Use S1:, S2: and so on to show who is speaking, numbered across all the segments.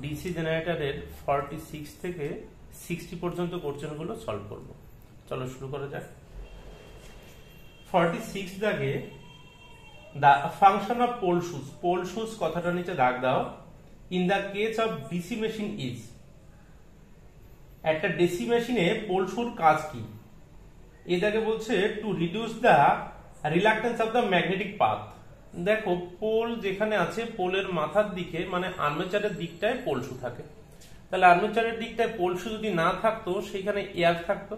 S1: DC জেনারেটরের 46 থেকে 60 পর্যন্ত কোশ্চেনগুলো সলভ করব। চলো শুরু করা যাক। 46 দাগে the function of pole shoes কথাটা নিচে দাগ দাও। in the case of DC machine is, একটা ডিসি মেশিনে পোল শুর কাজ কি? এটাকে বলছে two reduce the reluctance of the magnetic path. দেখো পোল যেখানে আছে পোলের মাথার দিকে মানে আর্মেচারের দিকটায় পোল শু থাকে, তাহলে আর্মেচারের দিকটায় পোল শু যদি না থাকতো সেখানে এয়ার থাকতো।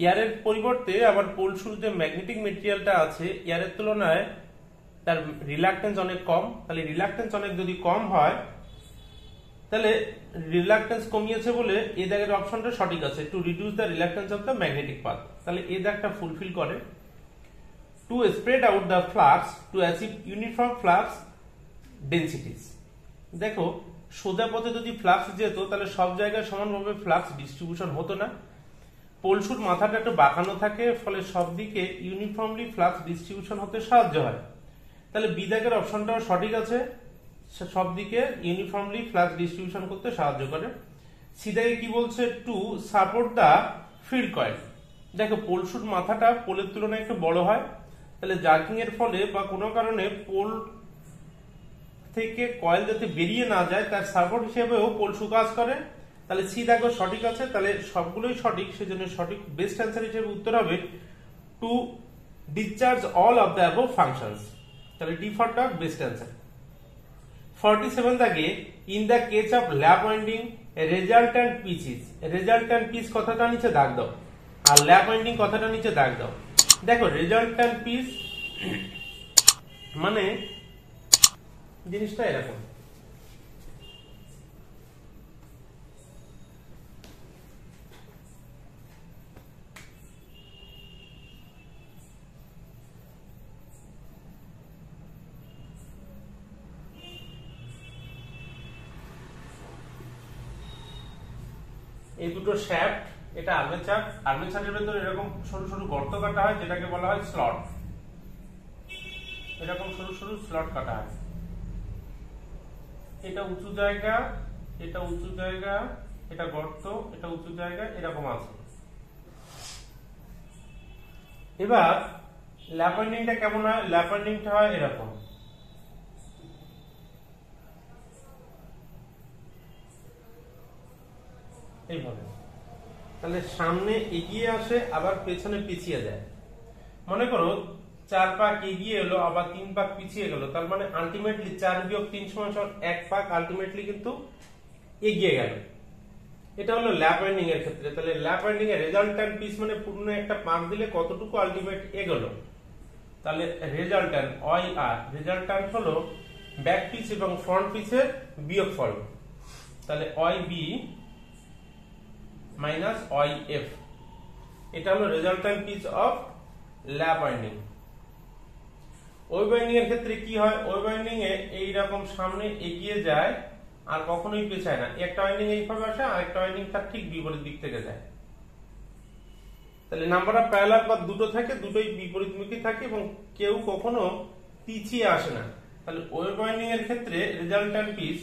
S1: এয়ারের পরিবর্তে আবার পোল শুর যে ম্যাগনেটিক মেটেরিয়ালটা আছে এয়ারের তুলনায় তার রিলাক্টেন্স অনেক কম, তাহলে রিলাক্টেন্স অনেক যদি কম হয় তাহলে রিলাক্টেন্স কমিয়েছে বলে এই দাগের অপশনটা সঠিক আছে, to reduce the reluctance of the magnetic path. তাহলে এই দাগটা ফুলফিল করে। To spread out the flux to achieve uniform flux densities. দেখো সোজা পথে যদি ফ্লাক্স যেত তাহলে সব জায়গায় সমানভাবে ফ্লাক্স ডিস্ট্রিবিউশন হতো না। পোলশুর মাথাটা একটু বাঁকানো থাকে, ফলে সব দিকে ইউনিফর্মলি ফ্লাক্স ডিস্ট্রিবিউশন হতে সাহায্য হয়। তাহলে বি দাগের অপশনটাও সঠিক আছে, সব দিকে ইউনিফর্মলি ফ্লাক্স ডিস্ট্রিবিউশন করতে সাহায্য করে। সি দাগে কি বলছে? To support the field coil. দেখো পোলশুর মাথাটা পোলের তুলনায় একটু বড় হয়, তাহলে জার্কিং এর ফলে বা কোনো কারণে পোল থেকে কয়েল যাতে বেরিয়ে না যায় তার সাপোর্ট হিসেবেও পোলশু কাজ করে। তাহলে সি দাগও সঠিক আছে, তাহলে সবগুলোই সঠিক, সেজন্য সঠিক বেস্ট অ্যান্সার হিসেবে উত্তর হবে to discharge all of the above functions. তাহলে D for dog best answer. 47 দাগে in the case of lap winding resultant pieces. Resultant piece কথাটা নিচে দাগ দাও আর ল্যাপ ওয়াইন্ডিং কথাটা নিচে দাগ দাও। দেখো রেজাল্ট্যান্ট পিস মানে জিনিসটা এরকম, এই দুটো শ্যাফট, এটা আর্মেচার, আর্মেচারের ভেতরে এরকম সরু সরু গর্ত কাটা হয় যেটাকে বলা হয় স্লট। এরকম সরু সরু স্লট কাটা হয়, এটা উঁচু জায়গা, এটা উঁচু জায়গা, এটা গর্ত, এটা উঁচু জায়গা, এরকম আছে। এবার ল্যাপ ওয়াইন্ডিংটা কেমন হয়? ল্যাপ ওয়াইন্ডিংটা হয় এরকম, এইভাবে। তাহলে সামনে এগিয়ে আসে আবার পেছনে পিছিয়ে যায়। মনে করো 4 পাক এগিয়ে এলো আবার 3 পাক পিছিয়ে গেল, তার মানে আলটিমেটলি 4 বিয়োগ 3 সমান 1 পাক আলটিমেটলি কিন্তু এগিয়ে গেল। এটা হলো ল্যাপ ওয়াইন্ডিং এর ক্ষেত্রে। তাহলে ল্যাপ ওয়াইন্ডিং এর রেজাল্ট্যান্ট পিস মানে পূর্ণ একটা পাক দিলে কতটুকু আলটিমেট এগোলো। তাহলে রেজাল্ট্যান্ট ওয়াই আর, রেজাল্ট্যান্ট হলো ব্যাক পিস এবং ফ্রন্ট পিসের বিয়োগফল। তাহলে Y B minus Y F, এটা হলো resultant pitch of lap winding. Wave winding এর ক্ষেত্রে কি হয়? ওয়েভ ওয়াইন্ডিং এ এইরকম সামনে এগিয়ে যায় আর কখনোই পেছায় না। একটা ওয়াইন্ডিং এইভাবে আসে আর একটা ওয়াইন্ডিং তার ঠিক বিপরীত দিক থেকে যায়। তাহলে নাম্বার অফ প্যারালাল পাথ দুটো থাকে, দুটোই বিপরীতমুখী থাকে এবং কেউ কখনো পিছিয়ে আসে না। তাহলে ওয়েভ ওয়াইন্ডিং এর ক্ষেত্রে resultant pitch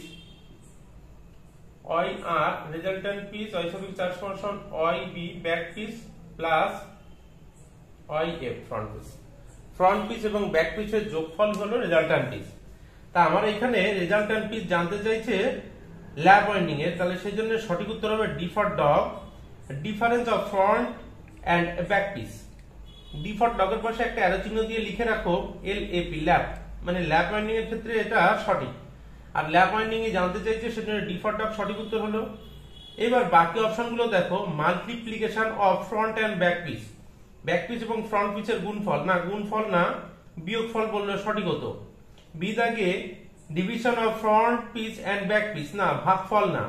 S1: Y R, resultant pitch Y suffix R সমান Y B back pitch plus Y F front pitch. Front pitch এবং ব্যাক পিসের যোগফল হলো রেজাল্ট্যান্ট পিস। তা আমার এখানে রেজাল্ট্যান্ট পিস জানতে চাইছে ল্যাপ ওয়াইন্ডিং এর, তাহলে সেই জন্য সঠিক উত্তর হবে D for dog, difference of front and back piece. D for dog এর পাশে একটা অ্যারো চিহ্ন দিয়ে লিখে রাখো এল এ পি, ল্যাপ, মানে ল্যাপ ওয়াইন্ডিং এর ক্ষেত্রে এটা সঠিক। আর ল্যাপ ওয়াইন্ডিং এ জানতে চাইছে সেজন্য ডি ফর ডগ সঠিক উত্তর হলো। এবার বাকি অপশনগুলো দেখো, multiplication of front and back piece. Back pitch এবং ফ্রন্ট পিসের গুণফল, না গুণফল না বিয়োগফল বললে সঠিক হতো। বি দাগে division of front piece and back piece, না ভাগফল না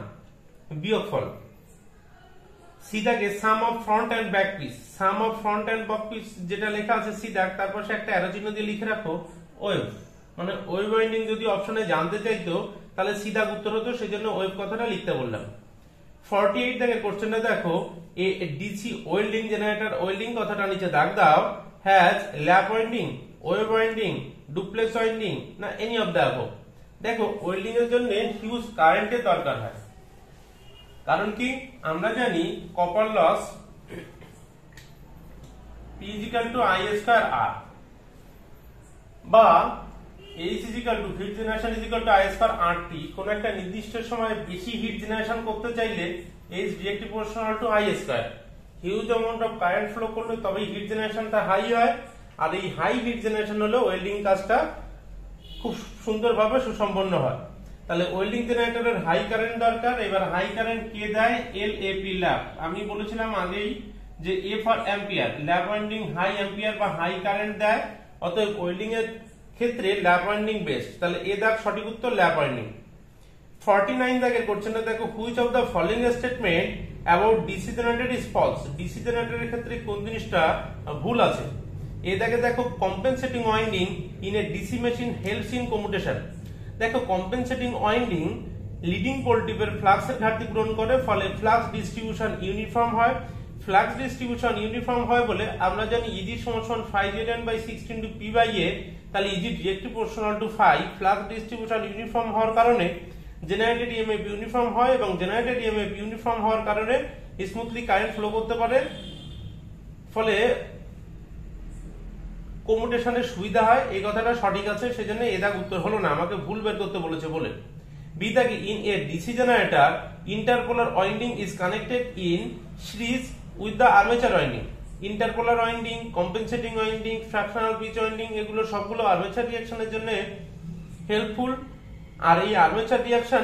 S1: বিয়োগফল। সি দাগে sum of front and back piece, sum of front and back piece যেটা লেখা আছে সি দাগ, তারপর একটা অ্যারো চিহ্ন দিয়ে লিখে রাখো ওয়েভ, মানে ওয়েভ ওয়াইন্ডিং যদি অপশনে জানতে চাইতো তাহলে সি দাগ উত্তর হতো, সেজন্য ওয়েভ কথাটা লিখতে বললাম। 48 দাগের কোশ্চেনটা দেখো, এ ডিসি ওয়েল্ডিং জেনারেটর ওয়েল্ডিং কথাটা নিচে দাগ দাও, has lap winding, wave winding, duplex winding, না এনি অফ দ্য অ্যাবভ। দেখো ওয়েল্ডিং এর জন্য হিউজ কারেন্টের দরকার হয়, কারণ কি আমরা জানি কপার লস P = I²R বা H = হিট জেনারেশন I²RT। কোন একটা নির্দিষ্ট সময়ে বেশি হিট জেনারেশন করতে চাইলে H directly proportional to I²। Huge amount of current flow করলে তবেই হিট জেনারেশনটা হাই হয়, আর এই হাই হিট জেনারেশন হলে ওয়েল্ডিং কাজটা খুব সুন্দরভাবে সুসম্পন্ন হয়। তাহলে ওয়েল্ডিং জেনারেটরের হাই কারেন্ট দরকার। এবার হাই কারেন্ট কে দেয়? LAP ল্যাপ। আমি বলেছিলাম আগেই যে A for ampere, lap winding high ampere বা হাই কারেন্ট দেয়, অতএব ওয়েল্ডিং এর ক্ষেত্রে ল্যাপ ওয়াইন্ডিং বেস্ট। তাহলে এ দাগ সঠিক উত্তর, ল্যাপ ওয়াইন্ডিং। 49 দাগের কোশ্চেনটা দেখো, which of the following statement about DC generator is false. DC জেনারেটরের ক্ষেত্রে কোন জিনিসটা ভুল আছে? এ দাগে দেখো, compensating winding in a DC machine helps in commutation. দেখো কম্পেনসেটিং ওয়াইন্ডিং লিডিং পোল টিপের ফ্লাক্সের ঘাটতি পূরণ করে, ফলে ফ্লাক্স ডিস্ট্রিবিউশন ইউনিফর্ম হয়। ফ্লাক্স ডিস্ট্রিবিউশন ইউনিফর্ম হয় বলে আমরা জানি Eg = 5Zn/6 × P/A। তাহলে Eg directly proportional to 5। Flux distribution uniform হওয়ার কারণে জেনারেটেড ইএমএফ ইউনিফর্ম হয়, এবং জেনারেটেড ইএমএফ ইউনিফর্ম হওয়ার কারণে স্মুথলি কারেন্ট ফ্লো করতে পারে, ফলে কমিউটেশনের সুবিধা হয়। এই কথাটা সঠিক আছে, সেজন্য এ দাগ উত্তর হলো না, আমাকে ভুল বের করতে বলেছে বলে। বি দাগে, in a DC generator interpolar winding is connected in series with the armature winding. Interpolar winding, compensating winding, fractional pitch winding, এগুলো সবগুলো আর্মেচার রিঅ্যাকশনের জন্য হেল্পফুল। আর এই আর্মেচার রিঅ্যাকশন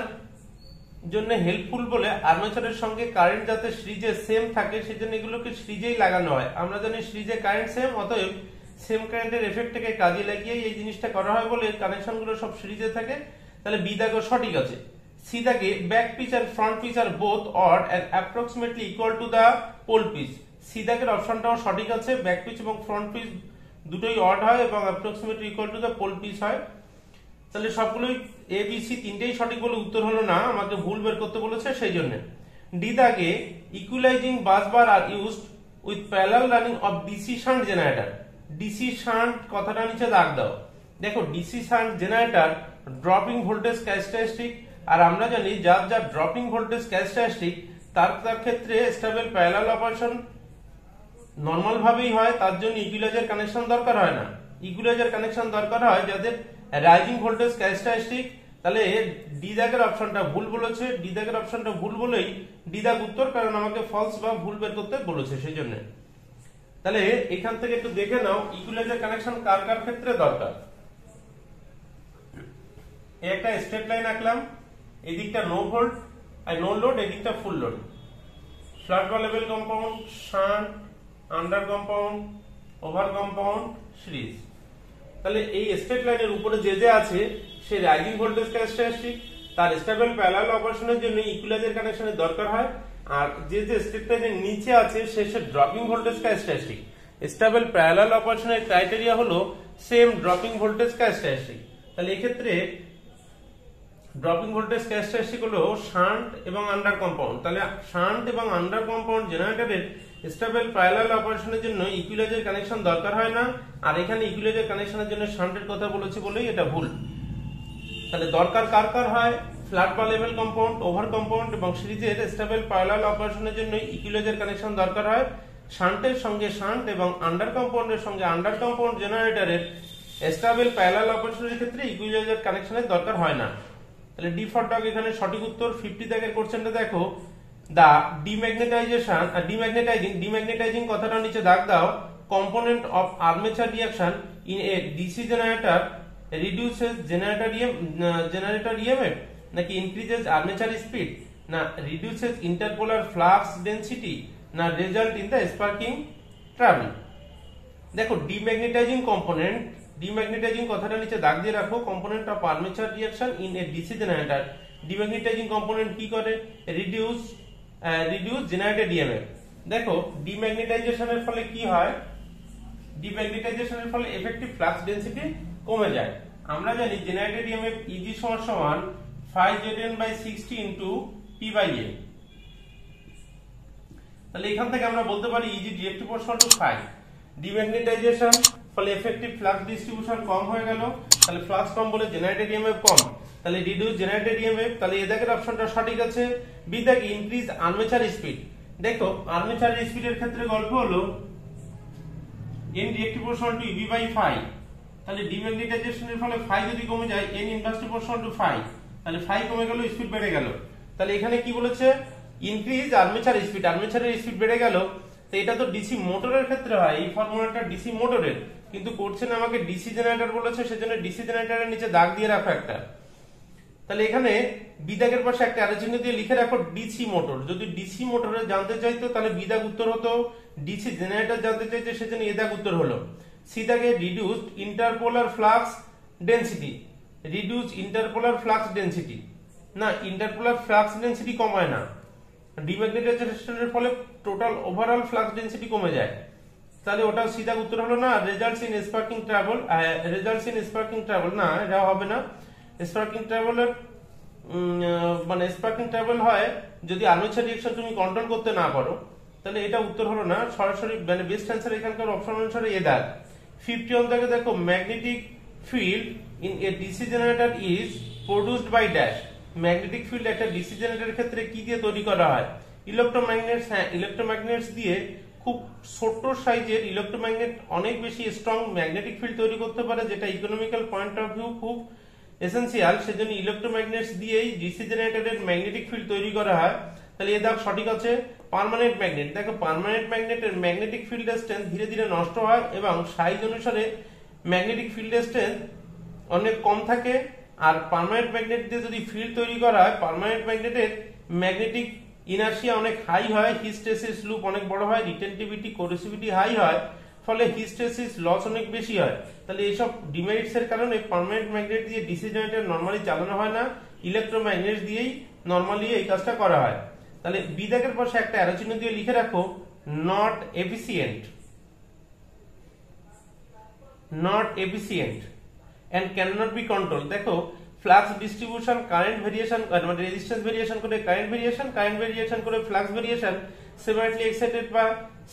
S1: জন্য হেল্পফুল বলে আর্মেচারের সঙ্গে কারেন্ট যাতে সিরিজে সেম থাকে, সেজন্য এগুলোকে সিরিজেই লাগানো হয়। আমরা জানি সিরিজে কারেন্ট সেম, অতএব সেম কারেন্টের এফেক্টটাকে কাজে লাগিয়ে এই জিনিসটা করা হয় বলে কানেকশনগুলো সব সিরিজে থাকে। তাহলে বি দাগ সঠিক আছে। সি দাগে, ব্যাক পিচ আর front pitch are both odd and approximately equal to the pole pitch. C দাগের অপশনটাও সঠিক আছে, ব্যাক পিচ এবং ফ্রন্ট পিচ দুটোই অড হয় এবং approximately equal to the pole pitch হয়। তাহলে সবগুলোই এ বি সি তিনটেই সঠিক বলে উত্তর হলো না, আমাকে ভুল বের করতে বলেছে সেই জন্য। ডি দাগে, equalising bus bar are used with parallel running of DC shunt generator. DC shunt কথাটা নিচে দাগ দাও। দেখো DC shunt generator dropping voltage characteristic, আর আমরা জানি যার যার ড্রপিং ভোল্টেজ ক্যারেক্টারিস্টিক তার ক্ষেত্রে স্টেবল প্যারালাল অপারেশন নর্মাল ভাবেই হয়, তার জন্য ইকুইলাইজার কানেকশন দরকার হয় না। ইকুইলাইজার কানেকশন দরকার হয় যাদের রাইজিং ভোল্টেজ ক্যারেক্টারিস্টিক। তাহলে ডি দাগের অপশনটা ভুল বলেছে, ডি দাগের অপশনটা ভুল বলেই ডি দাগ উত্তর, কারণ আমাকে ফলস বা ভুল বের করতে বলেছে সেই জন্য। তাহলে এখান থেকে একটু দেখে নাও ইকুইলাইজার কানেকশন কার কার ক্ষেত্রে দরকার। একটা স্ট্রেট লাইন আঁকলাম, এদিকটা নো ভোল্ট আর নো লোড, এদিকটা ফুল লোড। ফ্ল্যাট বা level compound, shunt, under compound, over compound, series. তাহলে এই স্ট্রেট লাইনের উপরে যে যে আছে সে রাইজিং ভোল্টেজ ক্যারেক্টারিস্টিক, তার স্টেবল প্যারালাল অপারেশনের জন্য ইকুইলাইজার কানেকশনের দরকার হয়। আর যে যে স্ট্রেট লাইনের নিচে আছে সে dropping voltage characteristic. Stable parallel অপারেশনের ক্রাইটেরিয়া হলো সেম ড্রপিং ভোল্টেজ ক্যারেক্টারিস্টিক। তাহলে এক্ষেত্রে ড্রপিং ভোল্টেজ ক্যারেক্টারিস্টিক হলো শান্ট এবং আন্ডার কম্পাউন্ড। তাহলে শান্ট এবং আন্ডার কম্পাউন্ড জেনারেটরের স্টেবল প্যারালাল অপারেশনের জন্য ইকুইলাইজার কানেকশন দরকার হয় না, আর এখানে ইকুইলাইজার কানেকশনের জন্য শান্টের কথা বলেছি বলেই এটা ভুল। তাহলে দরকার কার কার হয়? ফ্ল্যাট বা লেভেল কম্পাউন্ড, ওভার কম্পাউন্ড এবং সিরিজের স্টেবল প্যারালাল অপারেশনের জন্য ইকুইলাইজার কানেকশন দরকার হয়। শান্টের সঙ্গে শান্ট এবং আন্ডার কম্পাউন্ডের সঙ্গে আন্ডার কম্পাউন্ড জেনারেটরের স্টেবল প্যারালাল অপারেশনের ক্ষেত্রে ইকুইলাইজার কানেকশনের দরকার হয় না। তাহলে ডি ফর ডগ এখানে সঠিক উত্তর। 50 দাগের কোশ্চেনটা দেখো, দা ডিম্যাগনেটাইজেশন ডিম্যাগনেটাইজিং কথাটা নিচে দাগ দাও। Component of armature reaction in a DC generator reduces generator EMF, নাকি ইনক্রিজেস আর্মেচার স্পিড, না রিডিউসেস ইন্টারপোলার ফ্লাক্স ডেনসিটি, না result in the sparking travel. দেখো ডিম্যাগনেটাইজিং কম্পোনেন্ট, ডিম্যাগনেটাইজিং কথাটা নিচে দাগ দিয়ে রাখো। Component of armature reaction in a DC generator, demagnetising component কি করে? Reduce generated EMF. দেখো ডিম্যাগনেটাইজেশনের ফলে কি হয়? ডিম্যাগনেটাইজেশনের ফলে এফেক্টিভ ফ্লাক্স ডেনসিটি কমে যায়। আমরা জানি জেনারেটেড ইএমএফ Eg সমান 5Zn/60 × P/A। তাহলে এখান থেকে আমরা বলতে পারি Eg directly proportional to 5। Demagnetisation ফলে এফেক্টিভ ফ্লাক্স ডিস্ট্রিবিউশন কম হয়ে গেল, তাহলে ফ্লাক্স কম বলে জেনারেটেড ইএমএফ কম। তাহলে রিডিউস জেনারেটেড ইএমএফ, তাহলে এ দাগের অপশনটা সঠিক আছে। বি দাগে ইনক্রিজ আর্মেচার স্পিড। দেখো আর্মেচার স্পিডের ক্ষেত্রে গল্প হলো n directly proportional to EB by phi, তাহলে ডিম্যাগনেটাইজেশনের ফলে ফাই যদি কমে যায় n inversely proportional to phi, তাহলে ফাই কমে গেল, স্পিড বেড়ে গেল। তাহলে এখানে কি বলেছে, ইনক্রিজ আর্মেচার স্পিড, আর্মেচারের স্পিড বেড়ে গেল। তো এটা তো ডিসি মোটরের ক্ষেত্রে হয়, এই ফর্মুলাটা ডিসি মোটরের, কিন্তু কোশ্চেন আমাকে ডিসি জেনারেটর বলেছে, সেজন্য ডিসি জেনারেটরের নিচে দাগ দিয়ে রাখো একটা। তাহলে এখানে বিদাগের পাশে একটা অ্যারো চিহ্ন দিয়ে লিখে রাখো ডিসি মোটর। যদি ডিসি মোটরে জানতে চাইতো তাহলে বিদাগ উত্তর হতো, ডিসি জেনারেটর জানতে চাইছে সেজন্য এ দাগ উত্তর হলো। সি দাগে reduced interpolar flux density, reduce interpolar flux density, না ইন্টারপোলার ফ্লাক্স ডেনসিটি কমায় না, ডিম্যাগনেটাইজেশনের ফলে টোটাল ওভারঅল ফ্লাক্স ডেনসিটি কমে যায়, তাহলে ওটা সি দাগ উত্তর হলো না। Results in sparking trouble, results in sparking trouble না, এটা হবে না। স্পার্কিং ট্রাবলের মানে স্পার্কিং ট্রাবল হয় যদি আর্মেচার রিঅ্যাকশন তুমি কন্ট্রোল করতে না পারো, তাহলে এটা উত্তর হলো না। সরাসরি মানে বেস্ট অ্যান্সার এখানকার অপশন অনুসারে এ দাগ। 51 দাগে দেখো magnetic field in a DC generator is produced by dash. Magnetic field একটা ডিসি জেনারেটরের ক্ষেত্রে কি দিয়ে তৈরি করা হয়? ইলেকট্রোম্যাগনেটস। হ্যাঁ, ইলেকট্রোম্যাগনেটস দিয়ে খুব ছোট সাইজের ইলেকট্রোম্যাগনেট অনেক বেশি স্ট্রং ম্যাগনেটিক ফিল্ড তৈরি করতে পারে, যেটা ইকোনমিক্যাল পয়েন্ট অফ ভিউ খুব এসেনশিয়াল। সেজন্য ইলেকট্রোম্যাগনেটস দিয়েই ডিসি জেনারেটরের ম্যাগনেটিক ফিল্ড তৈরি করা হয়। তাহলে এ দাগ সঠিক আছে। পার্মানেন্ট ম্যাগনেট, দেখো পার্মানেন্ট ম্যাগনেটের ম্যাগনেটিক ফিল্ডের স্ট্রেংথ ধীরে ধীরে নষ্ট হয় এবং সাইজ অনুসারে ম্যাগনেটিক ফিল্ডের স্ট্রেংথ অনেক কম থাকে। আর পার্মানেন্ট ম্যাগনেট দিয়ে যদি ফিল্ড তৈরি করা হয়, পার্মানেন্ট ম্যাগনেটের ম্যাগনেটিক ইনার্শিয়া অনেক হাই হয়, হিস্টেসিস লুপ অনেক বড় হয়, রিটেনটিভিটি কোরেসিভিটি হাই হয়, ফলে হিস্টেসিস লস অনেক বেশি হয়। তাহলে এইসব ডিমেরিটস এর কারণে পার্মানেন্ট ম্যাগনেট দিয়ে ডিসি জেনারেটর নরমালি চালানো হয় না, ইলেকট্রোম্যাগনেট দিয়েই নরমালি এই কাজটা করা হয়। তাহলে বি দাগের পাশে একটা অ্যারো চিহ্ন দিয়ে লিখে রাখো not efficient, not efficient and can not be control. দেখো ফ্লাক্স ডিস্ট্রিবিউশন কারেন্ট ভেরিয়েশন মানে রেজিস্ট্যান্স ভেরিয়েশন করে কারেন্ট ভেরিয়েশন করে ফ্লাক্স ভেরিয়েশন সেপারেটলি এক্সাইটেড বা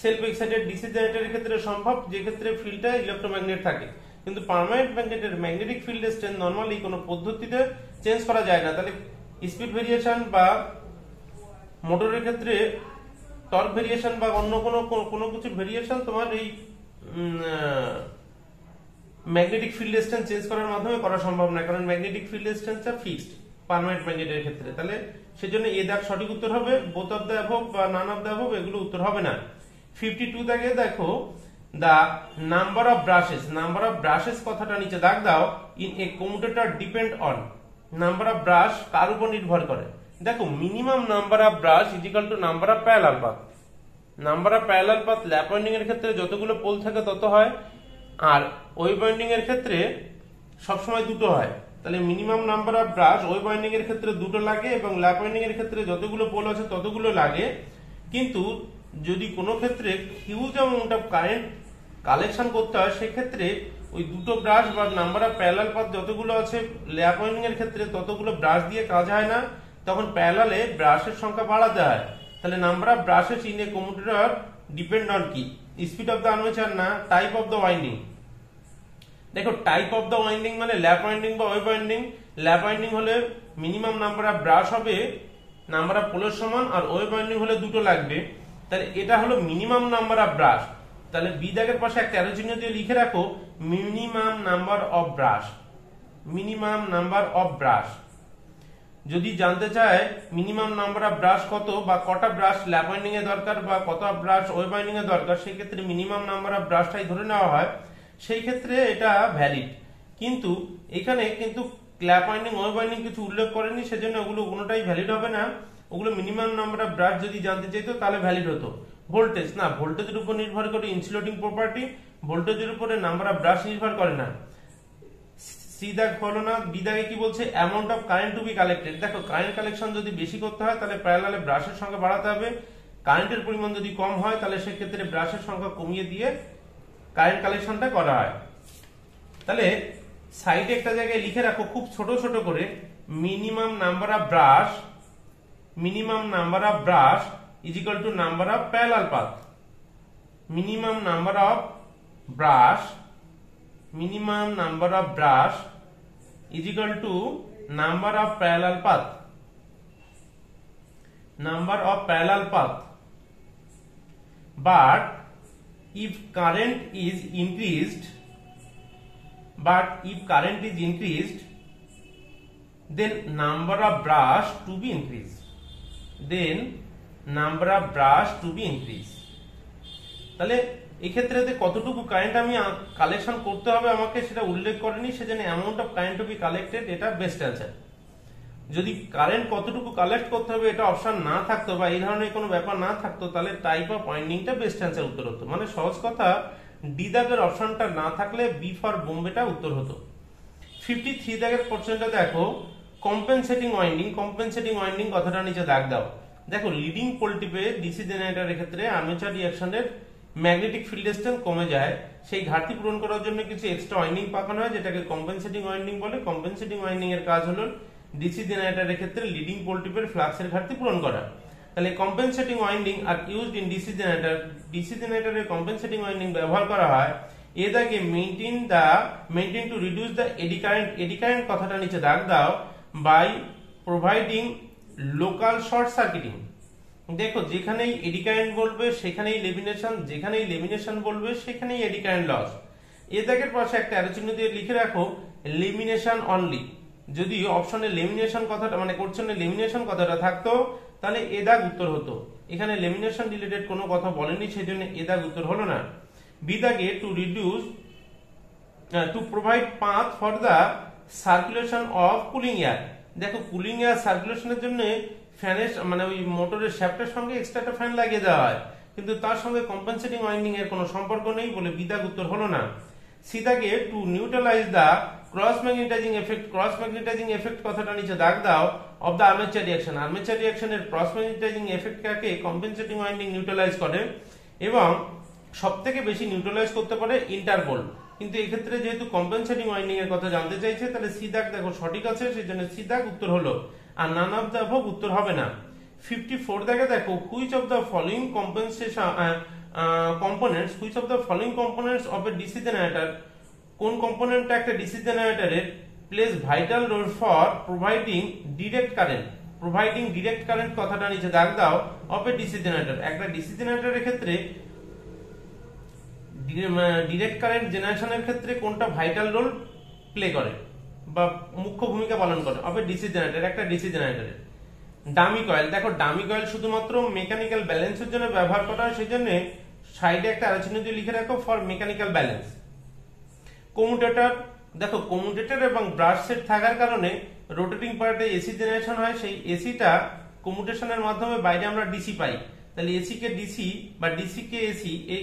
S1: সেলফ এক্সাইটেড ডিসি জেনারেটরের ক্ষেত্রে সম্ভব, যে ক্ষেত্রে ফিল্ডটা ইলেকট্রোম্যাগনেট থাকে। কিন্তু পার্মানেন্ট ম্যাগনেটের ম্যাগনেটিক ফিল্ডের স্ট্রেংথ নরমালি কোনো পদ্ধতিতে চেঞ্জ করা যায় না। তাহলে স্পিড ভেরিয়েশন বা মোটরের ক্ষেত্রে টর্ক ভেরিয়েশন বা অন্য কোনো কিছু ভেরিয়েশন তোমার এই ম্যাগনেটিক ফিল্ড স্ট্রেংথ চেঞ্জ করার মাধ্যমে করা সম্ভব না, কারণ ম্যাগনেটিক ফিল্ড স্ট্রেংথটা ফিক্সড পার্মানেন্ট ম্যাগনেটের ক্ষেত্রে। তাহলে সেজন্য এ দাগ সঠিক উত্তর হবে, বোথ অফ দ্য অ্যাবভ বা নান অফ দ্য অ্যাবভ এগুলো উত্তর হবে না। 52 দাগে দেখো the number of brushes, number of brushes কথাটা নিচে দাগ দাও। In a commutator depend on, number of brush কার উপর নির্ভর করে? দেখো minimum number of brush is equal to number of parallel path. Number of parallel path lap winding এর ক্ষেত্রে যতগুলো পোল থাকে তত হয়, আর ওয়েভ ওয়াইন্ডিং এর ক্ষেত্রে সবসময় দুটো হয়। তাহলে minimum number of brush wave winding এর ক্ষেত্রে দুটো লাগে এবং ল্যাপ ওয়াইন্ডিং এর ক্ষেত্রে যতগুলো পোল আছে ততগুলো লাগে। কিন্তু যদি কোনো ক্ষেত্রে huge amount of current collection করতে হয়, সেক্ষেত্রে ওই দুটো ব্রাশ বা নাম্বার অফ প্যারালাল পাথ যতগুলো আছে ল্যাপ ওয়াইন্ডিং এর ক্ষেত্রে ততগুলো ব্রাশ দিয়ে কাজ হয় না, তখন প্যারালালে ব্রাশের সংখ্যা বাড়াতে হয়। তাহলে number of brushes in a commutator depend on কি? স্পিড অফ দ্য আর্মেচার না টাইপ অফ দ্য ওয়াইন্ডিং। দেখো টাইপ অফ দ্য ওয়াইন্ডিং মানে ল্যাপ ওয়াইন্ডিং বা ওয়েভ ওয়াইন্ডিং। ল্যাপ ওয়াইন্ডিং হলে মিনিমাম নাম্বার অফ ব্রাশ হবে নাম্বার অফ পোলের সমান, আর ওয়েভ ওয়াইন্ডিং হলে দুটো লাগবে। তাহলে এটা হলো মিনিমাম নাম্বার অফ ব্রাশ। তাহলে বি দাগের পাশে একটা অ্যারো চিহ্ন দিয়ে লিখে রাখো minimum number of brush, minimum number of brush. যদি জানতে চায় মিনিমাম নাম্বার অফ ব্রাশ কত বা কটা ব্রাশ ল্যাপ ওয়াইন্ডিং এ দরকার বা কত ব্রাশ ওয়েভ ওয়াইন্ডিং এ দরকার, সেই ক্ষেত্রে মিনিমাম নাম্বার অফ ব্রাশটাই ধরে নেওয়া হয়, সেই ক্ষেত্রে এটা ভ্যালিড। কিন্তু এখানে কিন্তু ল্যাপ ওয়াইন্ডিং ওয়েভ ওয়াইন্ডিং কিছু উল্লেখ করেনি, সেজন্য ওগুলো কোনোটাই ভ্যালিড হবে না। ওগুলো মিনিমাম নাম্বার অফ ব্রাশ যদি জানতে চাইতো তাহলে ভ্যালিড হতো। ভোল্টেজ না, ভোল্টেজের উপর নির্ভর করে ইনসুলেটিং প্রপার্টি, ভোল্টেজের উপরে নাম্বার অফ ব্রাশ নির্ভর করে না। সি দাগ হলো না। বি দাগে কি বলছে? Amount of current to be collected. দেখো কারেন্ট কালেকশন যদি বেশি করতে হয় তাহলে প্যারালালে ব্রাশের সংখ্যা বাড়াতে হবে, কারেন্টের পরিমাণ যদি কম হয় তাহলে সেক্ষেত্রে ব্রাশের সংখ্যা কমিয়ে দিয়ে কারেন্ট কালেকশনটা করা হয়। তাহলে সাইডে একটা জায়গায় লিখে রাখো খুব ছোট ছোট করে, minimum number of brush, minimum number of brush is equal to number of parallel path. Minimum number of brush, minimum number of brush is equal to number of parallel path, number of parallel path, but if current is increased, then number of brush to be increased, তাহলে এক্ষেত্রে কতটুকু current আমি collection করতে হবে আমাকে সেটা উল্লেখ করেনি, সেজন্য amount of current to be collected এটা বেস্ট অ্যান্সার। যদি কারেন্ট কতটুকু কালেক্ট করতে হবে এটা অপশন না থাকতো বা এই ধরনের কোনো ব্যাপার না থাকতো, তাহলে টাইপ অফ ওয়াইন্ডিংটা বেস্ট অ্যান্সার উত্তর হতো। মানে সহজ কথা, ডি দাগের অপশনটা না থাকলে বি ফর বোম্বেটা উত্তর হতো। 53 দাগের কোশ্চেনটা দেখো, কম্পেনসেটিং ওয়াইন্ডিং কথাটা নিচে দাগ দাও। দেখো লিডিং পোলটিপে ডিসি জেনারেটরের ক্ষেত্রে আর্মেচার রিঅ্যাকশনের ম্যাগনেটিক ফিল্ড স্ট্রেংথ কমে যায়, সেই ঘাটতি পূরণ করার জন্য কিছু এক্সট্রা ওয়াইন্ডিং পাকানো হয় যেটাকে কম্পেনসেটিং ওয়াইন্ডিং বলে। কম্পেনসেটিং ওয়াইন্ডিং এর কাজ হলো ডিসি জেনারেটরের ক্ষেত্রে লিডিং পোলটিপের ফ্লাক্সের ঘাটতি পূরণ করা। তাহলে compensating winding are used in DC জেনারেটরের কম্পেনসেটিং ওয়াইন্ডিং ব্যবহার করা হয় এটাকে maintain to reduce the eddy current কথাটা নিচে দাগ দাও by providing local short circuiting. দেখো যেখানেই এডি কারেন্ট বলবে সেখানেই লেমিনেশন, যেখানেই লেমিনেশন বলবে সেখানেই এডি কারেন্ট লস। এ দাগের পাশে একটা অ্যারো চিহ্ন দিয়ে লিখে রাখো লেমিনেশন অনলি। যদি অপশনে লেমিনেশন কথাটা মানে কোশ্চেনে লেমিনেশন কথাটা থাকতো তাহলে এ দাগ উত্তর হতো। এখানে লেমিনেশন রিলেটেড কোনো কথা বলেনি, সেজন্য এ দাগ উত্তর হলো না। বি দাগে to provide path for the circulation of cooling air. দেখো কুলিং এয়ার সার্কুলেশনের জন্য ফ্যানের মানে ওই মোটরের শ্যাফটের সঙ্গে এক্সট্রা একটা ফ্যান লাগিয়ে দেওয়া হয়, কিন্তু তার সঙ্গে কম্পেনসেটিং ওয়াইন্ডিং এর কোনো সম্পর্ক নেই বলে বি দাগ উত্তর হলো না। সি দাগে to neutralise the cross magnetising effect কথাটা নিচে দাগ দাও অফ দা আর্মেচার রিঅ্যাকশনের ক্রস ম্যাগনেটাইজিং এফেক্টটাকে কম্পেনসেটিং ওয়াইন্ডিং নিউট্রালাইজ করে এবং সবথেকে বেশি নিউট্রালাইজ করতে পারে ইন্টারপোল। কিন্তু এক্ষেত্রে যেহেতু কম্পেনসেটিং ওয়াইন্ডিং এর কথা জানতে চাইছে তাহলে সি দাগ দেখো সঠিক আছে, সেজন্য সি দাগ উত্তর হলো, আর নান অফ দা অ্যাবভ উত্তর হবে না। 54 দাগে দেখো which of the following components of a DC generator, কোন কম্পোনেন্টটা একটা ডিসি জেনারেটরের plays vital role for providing direct current কথাটা নিচে দাগ দাও অফ এ ডিসি জেনারেটর। একটা ডিসি জেনারেটরের ক্ষেত্রে ডিরেক্ট কারেন্ট জেনারেশনের ক্ষেত্রে কোনটা ভাইটাল রোল প্লে করে বা মুখ্য ভূমিকা পালন করে অফ এ ডিসি জেনারেটর, একটা ডিসি জেনারেটরের। ডামি কয়েল, দেখো ডামি কয়েল শুধুমাত্র মেকানিক্যাল ব্যালেন্সের জন্য ব্যবহার করা হয়, সেজন্য সাইডে একটা আলোচনা দিয়ে লিখে রাখো ফর মেকানিক্যাল ব্যালেন্স। কমিউটেটর, দেখো কমিউটেটর এবং ব্রাশ সেট থাকার কারণে রোটেটিং পার্টে এসি জেনারেশন হয়, সেই এসিটা কমিউটেশনের মাধ্যমে বাইরে আমরা ডিসি পাই। তাহলে এসি কে ডিসি বা ডিসি কে এসি এই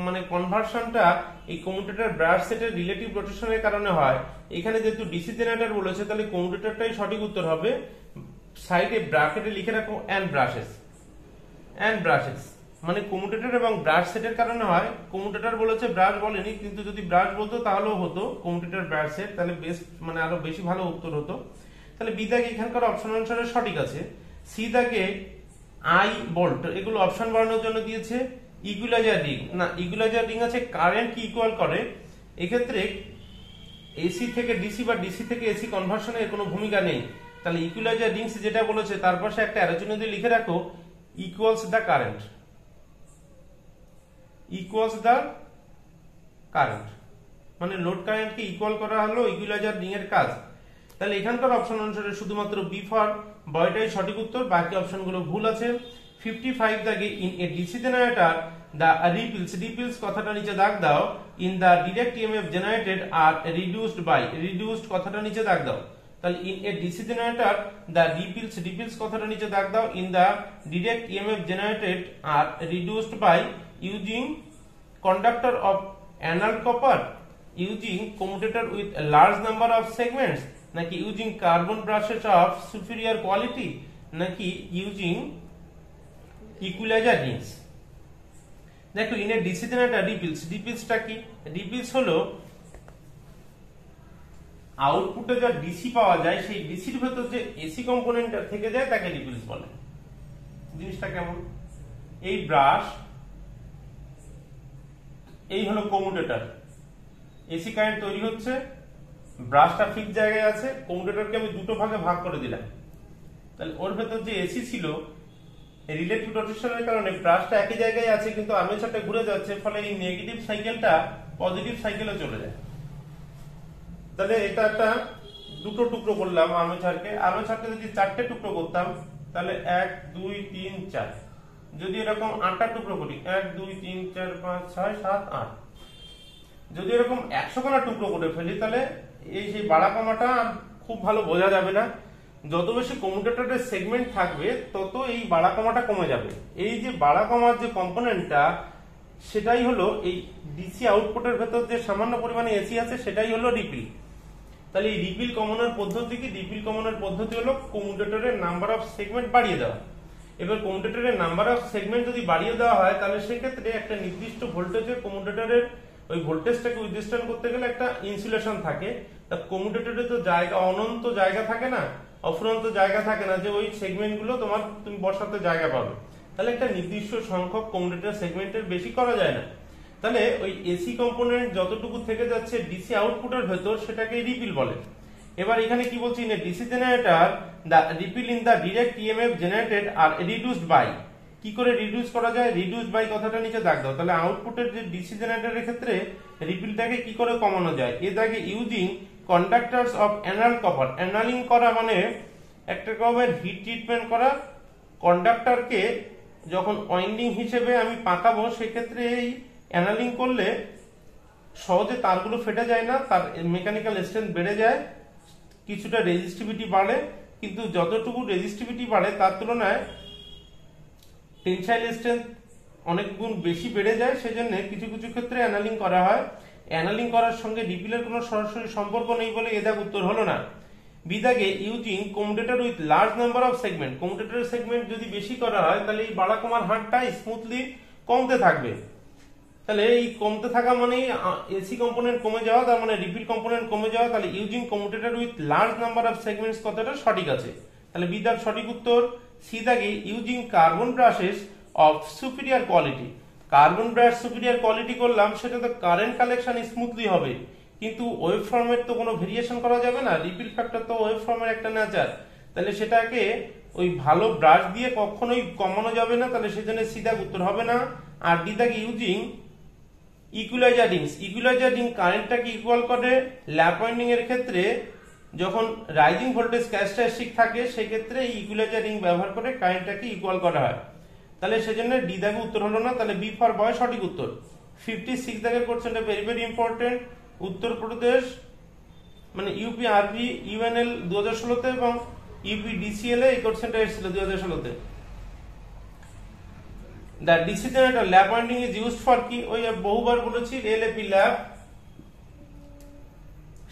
S1: মানে কনভার্সনটা এই কমিউটেটর ব্রাশ সেটের রিলেটিভ রোটেশনের কারণে হয়। এখানে যেহেতু ডিসি জেনারেটর বলেছে তাহলে কমিউটেটরটাই সঠিক উত্তর হবে। সাইডে ব্র্যাকেটে লিখে রাখো এন্ড ব্রাশেস মানে কমিউটেটর এবং ব্রাশ সেটের কারণে হয়। কমিউটেটর বলেছে, ব্রাশ বলেনি, কিন্তু যদি ব্রাশ বলতো তাহলেও হতো কমিউটেটর ব্রাশ সেট, তাহলে বেস্ট মানে আরো বেশি ভালো উত্তর হতো। তাহলে বি দাগে এখানকার অপশন অনুসারে সঠিক আছে। সি দাগে আই বোল্ট এগুলো অপশন বাড়ানোর জন্য দিয়েছে। ইকুইলাইজার রিং, না ইকুইলাইজার রিং আছে কারেন্ট কি ইকুয়াল করে, এক্ষেত্রে এসি থেকে ডিসি বা ডিসি থেকে এসি কনভার্সনের কোনো ভূমিকা নেই। তাহলে ইকুইলাইজার রিংস যেটা বলেছে তার পাশে একটা অ্যারো চিহ্ন দিয়ে লিখে রাখো ইকুয়ালস দা কারেন্ট, মানে লোড কারেন্টকে ইকুয়াল করা হলো ইকুইলাইজার রিং এর কাজ। তাহলে এখানকার অপশন অনুসারে শুধুমাত্র বি ফর বয়টাই সঠিক উত্তর, বাকি অপশনগুলো ভুল আছে। 55 দাগে in a DC generator the ripples কথাটা নিচে দাগ দাও in the direct EMF generated are reduced কথাটা নিচে দাগ দাও। তাহলে in a DC generator the ripples কথাটা নিচে দাগ দাও in the direct EMF generated are reduced by using conductor of anal copper, using commutator with a large number of segments, নাকি using carbon brushes of superior quality, নাকি using equalizer rings। দেখো in a DC generator রিপিলসটা কি, রিপিলস হলো আউটপুটে যা DC পাওয়া যায় সেই ডিসির ভেতর যে এসি কম্পোনেন্টটা থেকে যায় তাকে রিপিলস বলে। জিনিসটা কেমন, এই ব্রাশ, এই হলো কমিউটেটর, এসি কারেন্ট তৈরি হচ্ছে, ব্রাশটা ফিক্স জায়গায় আছে, কমিউটেটরকে আমি দুটো ভাগে ভাগ করে দিলাম, তাহলে ওর ভেতর যে এসি ছিল রিলেটিভ রোটেশনের কারণে ব্রাশটা একই জায়গায় আছে কিন্তু আর্মেচারটা ঘুরে যাচ্ছে, ফলে এই নেগেটিভ সাইকেলটা পজিটিভ সাইকেলে চলে যায়। তাহলে এটা একটা দুটো টুকরো করলাম আর্মেচারকে যদি চারটে টুকরো করতাম তাহলে 1 2 3 4, যদি এরকম 8টা টুকরো করি 1 2 3 4 5 6 7 8, যদি এরকম 100 খানা টুকরো করে ফেলি তাহলে এই সেই বাড়া কমাটা খুব ভালো বোঝা যাবে না। যত বেশি কমিউটেটরের সেগমেন্ট থাকবে তত এই বাড়া কমাটা কমে যাবে। এই যে বাড়া কমার যে কম্পোনেন্টটা সেটাই হলো এই ডিসি আউটপুটের ভেতর যে সামান্য পরিমাণে এসি আছে সেটাই হলো রিপিল। তাহলে এই রিপিল কমানোর পদ্ধতি কি? রিপিল কমানোর পদ্ধতি হলো কমিউটেটরের নাম্বার অফ সেগমেন্ট বাড়িয়ে দেওয়া। এবার কমিউটেটরের নাম্বার অফ সেগমেন্ট যদি বাড়িয়ে দেওয়া হয় তাহলে সেক্ষেত্রে একটা নির্দিষ্ট ভোল্টেজে কমিউটেটরের ওই ভোল্টেজটাকে উইথস্ট্যান্ড করতে গেলে একটা ইনসুলেশন থাকে। তা কমিউটেটরে তো জায়গা অনন্ত জায়গা থাকে না, অফুরন্ত জায়গা থাকে না যে ওই সেগমেন্টগুলো তুমি বসাতে জায়গা পাবে। তাহলে একটা নির্দিষ্ট সংখ্যক কমিউটেটর সেগমেন্টের বেশি করা যায় না। তাহলে ওই এসি কম্পোনেন্ট যতটুকু থেকে যাচ্ছে ডিসি আউটপুটের ভেতর সেটাকে রিপিল বলে। এবার এখানে কি বলছি না, DC generator the ripple in the direct EMF generated are reduced by. কি করে রিডিউস করা যায়? রিডিউস বাই কথাটা নিচে দাগ দাও। তাহলে আউটপুটের যে ডিসি জেনারেটরের ক্ষেত্রে রিপিলটাকে কি করে কমানো যায়? এ দাগে using conductors of anneal copper. Annealing করা মানে একটা রকমের হিট ট্রিটমেন্ট করা। কন্ডাক্টরকে যখন ওয়াইন্ডিং হিসেবে আমি পাকাবো সেক্ষেত্রে এই অ্যানালিং করলে সহজে তারগুলো ফেটে যায় না, তার মেকানিক্যাল স্ট্রেংথ বেড়ে যায়, কিছুটা রেজিস্টিভিটি বাড়ে, কিন্তু যতটুকু রেজিস্টিভিটি বাড়ে তার তুলনায় টেনসাইল স্ট্রেংথ অনেক গুণ বেশি বেড়ে যায়। সেজন্য কিছু কিছু ক্ষেত্রে অ্যানালিং করা হয়। অ্যানালিং করার সঙ্গে রিপিলের কোনো সরাসরি সম্পর্ক নেই বলে এ দাগ উত্তর হলো না। বি দাগে using commutator with large number of segment. কমিউটেটরের সেগমেন্ট যদি বেশি করা হয় তাহলে এই বাড়া কমার হারটা স্মুথলি কমতে থাকবে। তাহলে এই কমতে থাকা মানে এসি কম্পোনেন্ট কমে যাওয়া, তার মানে রিপিল কম্পোনেন্ট কমে যাওয়া। তাহলে using commutator with large number of segments কথাটা সঠিক আছে। তাহলে বি দাগ সঠিক উত্তর। সি দাগে using carbon brushes of superior quality. Carbon brush superior quality করলাম, সেটা তো কারেন্ট কালেকশন স্মুথলি হবে, কিন্তু ওয়েভ ফর্মের তো কোনো ভেরিয়েশন করা যাবে না। রিপিল ফ্যাক্টর তো ওয়েভ ফর্মের একটা নেচার, তাহলে সেটাকে ওই ভালো ব্রাশ দিয়ে কখনোই কমানো যাবে না। তাহলে সেজন্য সি দাগ উত্তর হবে না। আর ডি দাগে using equaliser rings. Equaliser ring কারেন্টটাকে ইকুয়াল করে। ল্যাপ ওয়াইন্ডিং এর ক্ষেত্রে যখন রাইজিং ভোল্টেজ ক্যারেক্টারিস্টিক থাকে সেই ক্ষেত্রে এই ইকুয়ালাইজার রিং ব্যবহার করে কারেন্টটাকে ইকুয়াল করা হয়। তাহলে সেজন্য ডি দাগে উত্তর হলো না। তাহলে বি ফর বয় সঠিক উত্তর। 56 দাগের কোশ্চেনটা ভেরি ভেরি ইম্পর্টেন্ট। উত্তরপ্রদেশ মানে ইউপি আরভি ইউএনএল 2016 এবং ইউপি ডিসিএল এই কোশ্চেনটা এসেছিল 2016 The DC generator lap winding is used for কি? ওই বহুবার বলেছি এলএপি ল্যাপ,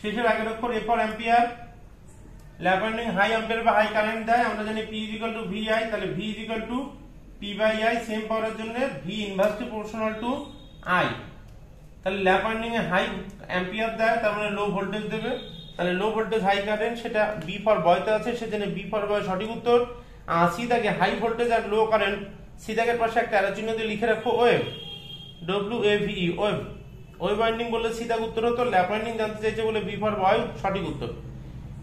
S1: শেষের আগের অক্ষর A for ampere. Lap winding high ampere বা হাই কারেন্ট দেয়, আমরা জানি P VI, তাহলে V P/I সেম পাওয়ারের জন্য V inversely proportional to I। তাহলে ল্যাপ ওয়াইন্ডিং এ হাই অ্যাম্পিয়ার দেয়, তার মানে লো ভোল্টেজ দেবে, তাহলে লো ভোল্টেজ হাই কারেন্ট, সেটা বি ফর বয়তে আছে, সেজন্য বি ফর বয় সঠিক উত্তর। সি দাগে হাই ভোল্টেজ আর লো কারেন্ট, সি দাগের পাশে একটা অ্যারো চিহ্ন দিয়ে লিখে রাখো wave, WAVE wave. Wave winding বললে সি দাগ উত্তর হতো। ল্যাপ ওয়াইন্ডিং জানতে চাইছে বলে বি ফর বয় সঠিক উত্তর।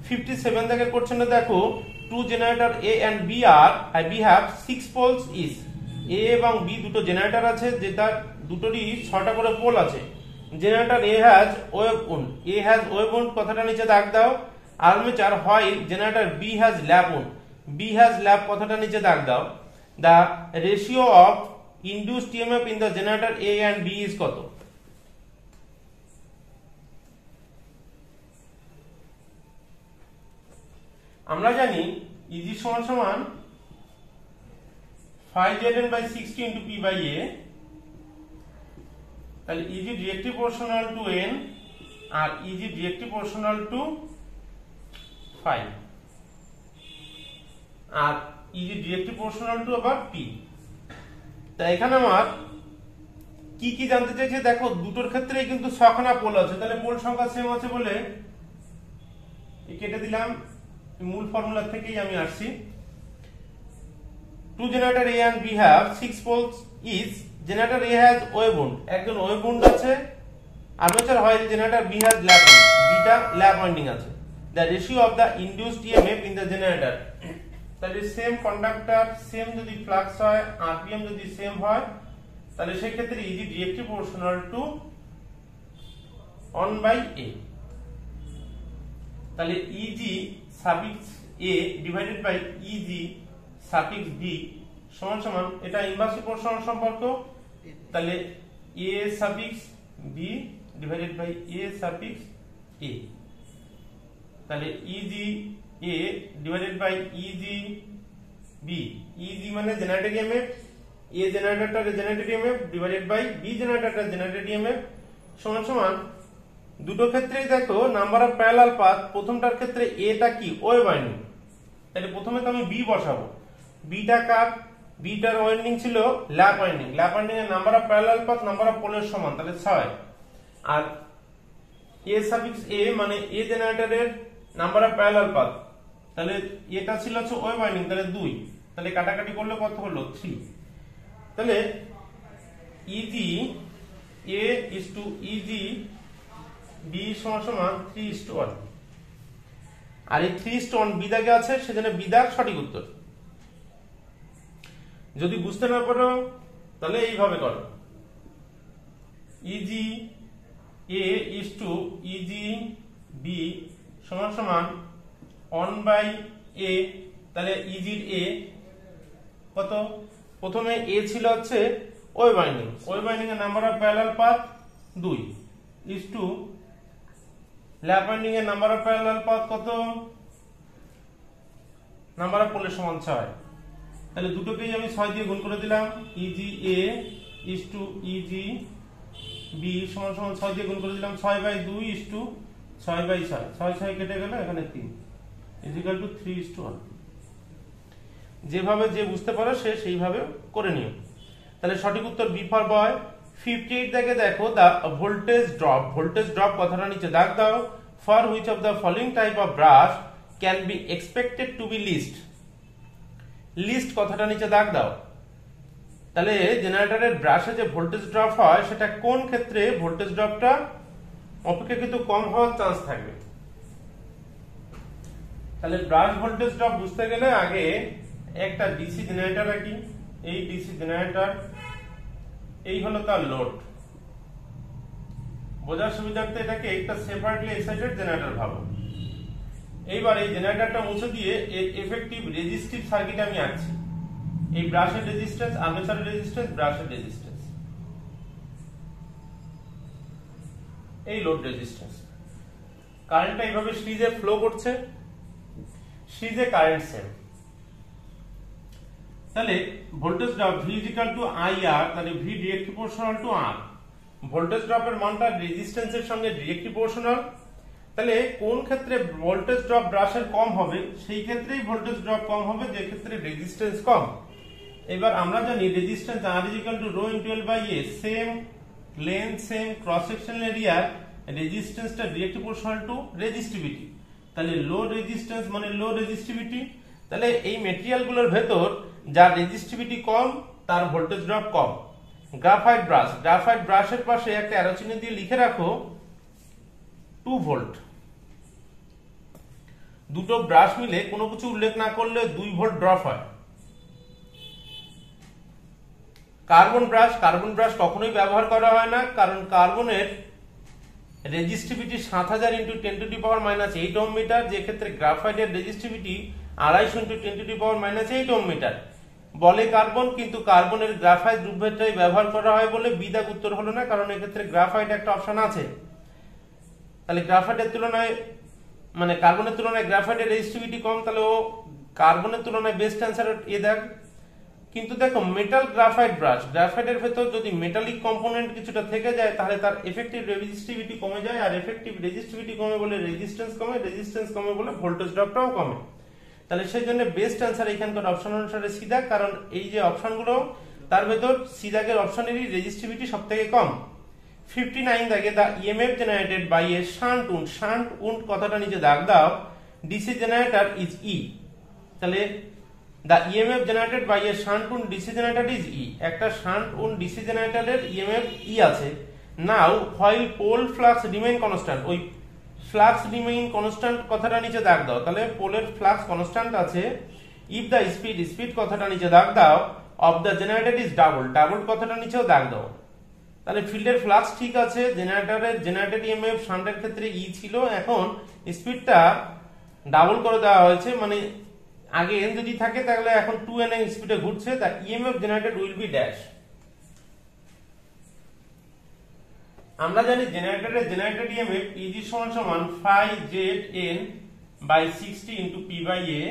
S1: 57 দাগের কোশ্চেনে দেখো two generator A and B have 6 poles each. A এবং বি দুটো জেনারেটর আছে, যেটা দুটোরই 6টা করে পোল আছে। Generator A has wave wound, A has wave wound কথাটা নিচে দাগ দাও। আর্মেচার হয় generator B has lap wound, B has lap কথাটা নিচে দাগ দাও। The ratio of induced EMF in the generator A and B is কত? আমরা জানি EG সমান সমান 5Zn/60 into P/A। তাহলে EG directly proportional to N আর EG directly proportional to 5 আর ইজি ডিরেক্টলি প্রপোর্শনাল টু আবার পি। তা এখানে আমার কি কি জানতে চাইছে দেখো, দুটোর ক্ষেত্রেই কিন্তু 6খানা পোল আছে, তাহলে পোল সংখ্যা সেম আছে বলে কেটে দিলাম। মূল ফর্মুলা থেকেই আমি আসছি। Two generator A and B have 6 poles each. Generator A has wave wound, একজন ওয়েভ উন্ড আছে। আর্মেচার হয় generator B has lap wound, বিটা ল্যাপ ওয়াইন্ডিং আছে। The ratio of the induced EMF in the generator, তাহলে same conductor, same যদি flux হয়, RPM যদি same হয়, তাহলে সেই ক্ষেত্রে easy directly proportional to 1/a। তাহলে EG suffix a divided by EG suffix b সমান সমান, এটা ইনভার্সলি প্রপোর্শনাল সম্পর্ক, তাহলে a suffix b divided by a suffix a। তাহলে EG a divided by EG b, EG মানে জেনারেটেড ইএমএফ, a জেনারেটরটার generated EMF divided by b জেনারেটরটার generated EMF সমান সমান, দুটো ক্ষেত্রেই দেখো নাম্বার অফ প্যারালাল পাথ, প্রথমটার ক্ষেত্রে এটা কি ওয়েভ ওয়াইন্ডিং, তাহলে প্রথমে তো আমি বি বসাবো, বিটা কার, বিটার ওয়াইন্ডিং ছিল ল্যাপ ওয়াইন্ডিং, ল্যাপ ওয়াইন্ডিং এর number of parallel path number of পোলের সমান, তাহলে 6। আর এ সাফিক্স এ মানে এ জেনারেটরের নাম্বার অফ প্যারালাল পাথ, তাহলে এটা ছিল হচ্ছে ওয়েভ ওয়াইন্ডিং, তাহলে 2, তাহলে কাটাকাটি করলে কত হলো 3। তাহলে E G A is to E G B সমান সমান 3:1। আর এই 3:1 বিদাগে আছে, সেজন্য বিদাগ সঠিক উত্তর। যদি বুঝতে না পারো তাহলে এইভাবে করো, E G A is to E G B সমান সমান 1/a। তাহলে ইজির এ কত, প্রথমে এ ছিল হচ্ছে ওয়েভ ওয়াইন্ডিং, ওয়েভ ওয়াইন্ডিং এর number of parallel path 2 is to lap winding এর নাম্বার অফ প্যারালাল পাথ কত, নাম্বার অফ পোলের সমান 6। তাহলে দুটোকেই আমি 6 দিয়ে গুণ করে দিলাম, E G A is to E G B সমান সমান 6 দিয়ে গুণ করে দিলাম, 6/2 ইজ টু 6/6, 6 কেটে গেল, এখানে 3 ইজ ইকুয়াল টু 3:1। যেভাবে যে বুঝতে পারো সে সেইভাবে করে নিও। তাহলে সঠিক উত্তর বি ফর বয়। 58 থেকে দেখো, the voltage drop, voltage drop কথাটা নিচে দাগ দাও, for which of the following type of brush can be expected to be least, least কথাটা নিচে দাগ দাও। তাহলে জেনারেটরের ব্রাশে যে ভোল্টেজ ড্রপ হয় সেটা কোন ক্ষেত্রে ভোল্টেজ ড্রপটা অপেক্ষাকৃত কম হওয়ার চান্স থাকবে। তাহলে ব্রাশ ভোল্টেজ ড্রপ বুঝতে গেলে আগে একটা ডিসি জেনারেটর আঁকি, এই ডিসি জেনারেটর, এই হলো তার লোড। বোঝার সুবিধার্থে এটাকে একটা সেপারেটলি এক্সাইটেড জেনারেটর ভাবো। এইবার এই জেনারেটরটা মুছে দিয়ে এর এফেক্টিভ রেজিস্টিভ সার্কিট আমি আঁকছি। এই ব্রাশের রেজিস্ট্যান্স, আর্মেচারের রেজিস্ট্যান্স, ব্রাশের রেজিস্ট্যান্স, এই লোড রেজিস্ট্যান্স। কারেন্টটা এইভাবে সিরিজে ফ্লো করছে, সিরিজে কারেন্ট সেম। তাহলে ভোল্টেজ ড্রপ V IR, তাহলে V directly proportional to R। Voltage ড্রপের মানটা রেজিস্ট্যান্সের সঙ্গে ডিরেক্টলি প্রপোর্শনাল। তাহলে কোন ক্ষেত্রে ভোল্টেজ ড্রপ ব্রাশের কম হবে, সেই ক্ষেত্রেই ভোল্টেজ ড্রপ কম হবে যে ক্ষেত্রে রেজিস্ট্যান্স কম। এবার আমরা জানি resistance R = ρ × L/A, same length same cross sectional area, রেজিস্ট্যান্সটা ডিরেক্টলি প্রপোর্শনাল টু রেজিস্টিভিটি। তাহলে লো রেজিস্ট্যান্স মানে লো রেজিস্টিভিটি। তাহলে এই ম্যাটেরিয়ালগুলোর ভেতর যার রেজিস্টিভিটি কম তার ভোল্টেজ ড্রপ কম। গ্রাফাইট ব্রাশ, গ্রাফাইট ব্রাশের পাশে একটা অ্যারো চিহ্ন দিয়ে লিখে রাখো 2 ভোল্ট। দুটো ব্রাশ মিলে কোনো কিছু উল্লেখ না করলে 2 ভোল্ট ড্রপ হয়। কার্বন ব্রাশ, কার্বন ব্রাশ কখনোই ব্যবহার করা হয় না, কারণ কার্বনের রেজিস্টিভিটি 7000 × 10⁻⁻8 ওহম মিটার, যে ক্ষেত্রে গ্রাফাইটের রেজিস্টিভিটি 250 × 10⁻8 ওহম মিটার। বলে কার্বন, কিন্তু কার্বনের গ্রাফাইট দ্রব্যটাই ব্যবহার করা হয় বলে বিদাগ উত্তর হলো না, কারণ এক্ষেত্রে গ্রাফাইট একটা অপশন আছে। তাহলে গ্রাফাইটের তুলনায় মানে কার্বনের তুলনায় গ্রাফাইটের রেজিস্টিভিটি কম, তাহলে ও কার্বনের তুলনায় বেস্ট অ্যান্সার এ দেখ। কিন্তু দেখো মেটাল গ্রাফাইট ব্রাশ, গ্রাফাইটের ভেতর যদি মেটালিক কম্পোনেন্ট কিছুটা থেকে যায় তাহলে তার এফেক্টিভ রেজিস্টিভিটি কমে যায়, আর এফেক্টিভ রেজিস্টিভিটি কমে বলে রেজিস্ট্যান্স কমে, রেজিস্ট্যান্স কমে বলে ভোল্টেজ ড্রপটাও কমে। তাহলে সেই জন্য বেস্ট অ্যান্সার এখানকার অপশন অনুসারে সিদা, কারণ এই যে অপশনগুলো তার ভেতর সিদাগের অপশনেরই রেজিস্টিভিটি সবথেকে কম। 59 দাগে, the EMF generated by a shunt wound, shunt wound কথাটা নিচে দাগ দাও, ডিসি জেনারেটর ইজ ই। তাহলে the EMF generated by a shunt wound DC generator is E, একটা shunt wound DC generator এর EMF E আছে। now while pole flux remain constant, ওই flux remain constant কথাটা নিচে দাগ দাও, তাহলে পোলের ফ্লাক্স কনস্ট্যান্ট আছে। ইফ দ্য স্পিড কথাটা নিচে দাগ দাও, of the generator is double কথাটা নিচেও দাগ দাও। তাহলে ফিল্ডের ফ্লাক্স ঠিক আছে, জেনারেটর ইএমএফ শান্টের ক্ষেত্রে ই ছিল, এখন স্পিডটা ডাবল করে দেওয়া হয়েছে, মানে আগে এন যদি থাকে তাহলে এখন 2n স্পিডে ঘুরছে, the EMF generated will be dash. আমরা জানি জেনারেটেড ইএমএফ ইজ সমান phi zn by 60 into p by a,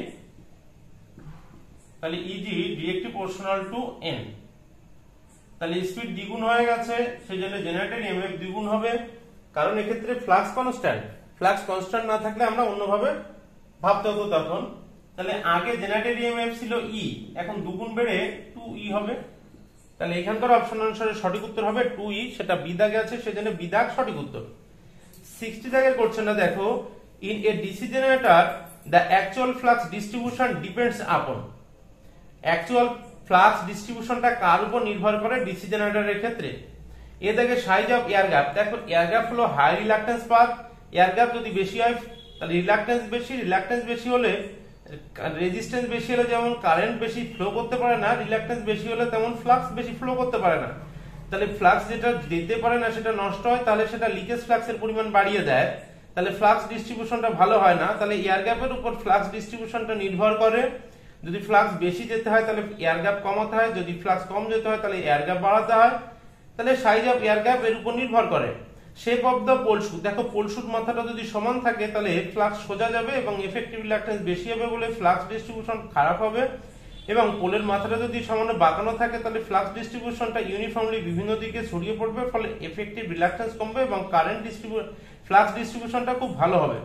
S1: তাহলে is directly proportional to n। তাহলে স্পিড দ্বিগুণ হয়ে গেছে, সেজন্য জেনারেটেড ইএমএফ দ্বিগুণ হবে, কারণ এক্ষেত্রে ফ্লাক্স কনস্ট্যান্ট না থাকলে আমরা অন্যভাবে ভাবতে হতো তখন। তাহলে আগে জেনারেটেড ইএমএফ ছিল ই, এখন দুগুণ বেড়ে 2e হবে। তাহলে এখানকার অপশন অনুসারে সঠিক উত্তর হবে 2e, সেটা বি দাগে আছে, সেজন্য বি দাগ সঠিক উত্তর। 60 দাগের কোশ্চেনটা দেখো, in a DC generator the actual flux distribution depends upon. Actual flux ডিস্ট্রিবিউশনটা কার উপর নির্ভর করে ডিসি জেনারেটরের ক্ষেত্রে? এ দেখে সাইজ অফ এয়ার গ্যাপ, দেখো এয়ার গ্যাপ হলো high reluctance path, air gap যদি বেশি হয় তাহলে রিলাক্টেন্স বেশি হলে রেজিস্ট্যান্স বেশি হলে যেমন কারেন্ট বেশি ফ্লো করতে পারে না, রিলাক্টেন্স বেশি হলে তেমন ফ্লাক্স বেশি ফ্লো করতে পারে না। তাহলে ফ্লাক্স যেটা দিতে পারে না সেটা নষ্ট হয়, তাহলে সেটা লিকেজ ফ্লাক্সের পরিমাণ বাড়িয়ে দেয়, তাহলে ফ্লাক্স ডিস্ট্রিবিউশনটা ভালো হয় না। তাহলে এয়ার গ্যাপের উপর ফ্লাক্স ডিস্ট্রিবিউশনটা নির্ভর করে, যদি ফ্লাক্স বেশি যেতে হয় তাহলে এয়ার গ্যাপ কমাতে হয়, যদি ফ্লাক্স কম যেতে হয় তাহলে এয়ার গ্যাপ বাড়াতে হয়। তাহলে সাইজ অফ এয়ার গ্যাপ এর উপর নির্ভর করে। Shape of the pole shoe, দেখো পোল শুট মাথাটা যদি সমান থাকে তাহলে ফ্লাক্স সোজা যাবে এবং এফেক্টিভ রিলাক্টেন্স বেশি হবে বলে ফ্লাক্স ডিস্ট্রিবিউশন খারাপ হবে, এবং পোলের মাথাটা যদি সামান্য বাঁকানো থাকে তাহলে ফ্লাক্স ডিস্ট্রিবিউশনটা ইউনিফর্মলি বিভিন্ন দিকে ছড়িয়ে পড়বে, ফলে এফেক্টিভ রিলাক্টেন্স কমবে এবং ফ্লাক্স ডিস্ট্রিবিউশনটা খুব ভালো হবে।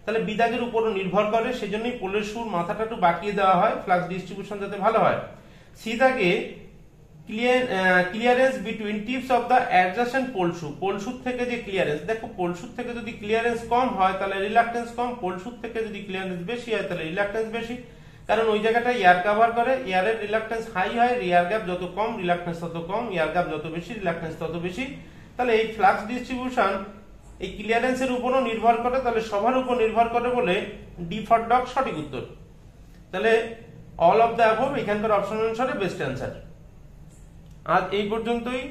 S1: তাহলে বিদাগের উপরও নির্ভর করে, সেজন্যই পোলের সুর মাথাটা একটু বাঁকিয়ে দেওয়া হয় ফ্লাক্স ডিস্ট্রিবিউশন যাতে ভালো হয়। সি দাগে clearance between tips of the adjacent pole shoe থেকে যে ক্লিয়ারেন্স, দেখো পোল শুট থেকে যদি ক্লিয়ারেন্স কম হয় তাহলে রিলাক্টেন্স কম, পোল শুট থেকে যদি ক্লিয়ারেন্স বেশি হয় তাহলে রিলাক্টেন্স বেশি, কারণ ওই জায়গাটা এয়ার কভার করে, এয়ারের রিলাক্টেন্স হাই হয়, এয়ার গ্যাপ যত কম রিলাক্টেন্স তত কম, এয়ার গ্যাপ যত বেশি রিলাক্টেন্স তত বেশি। তাহলে এই ফ্লাক্স ডিস্ট্রিবিউশন এই ক্লিয়ারেন্সের উপরও নির্ভর করে, তাহলে সবার উপর নির্ভর করে বলে ডি ফর ডগ সঠিক উত্তর। তাহলে অল অফ দ্য অ্যাবভ এখানকার অপশন অনুসারে বেস্ট অ্যান্সার। আজ এই পর্যন্তই।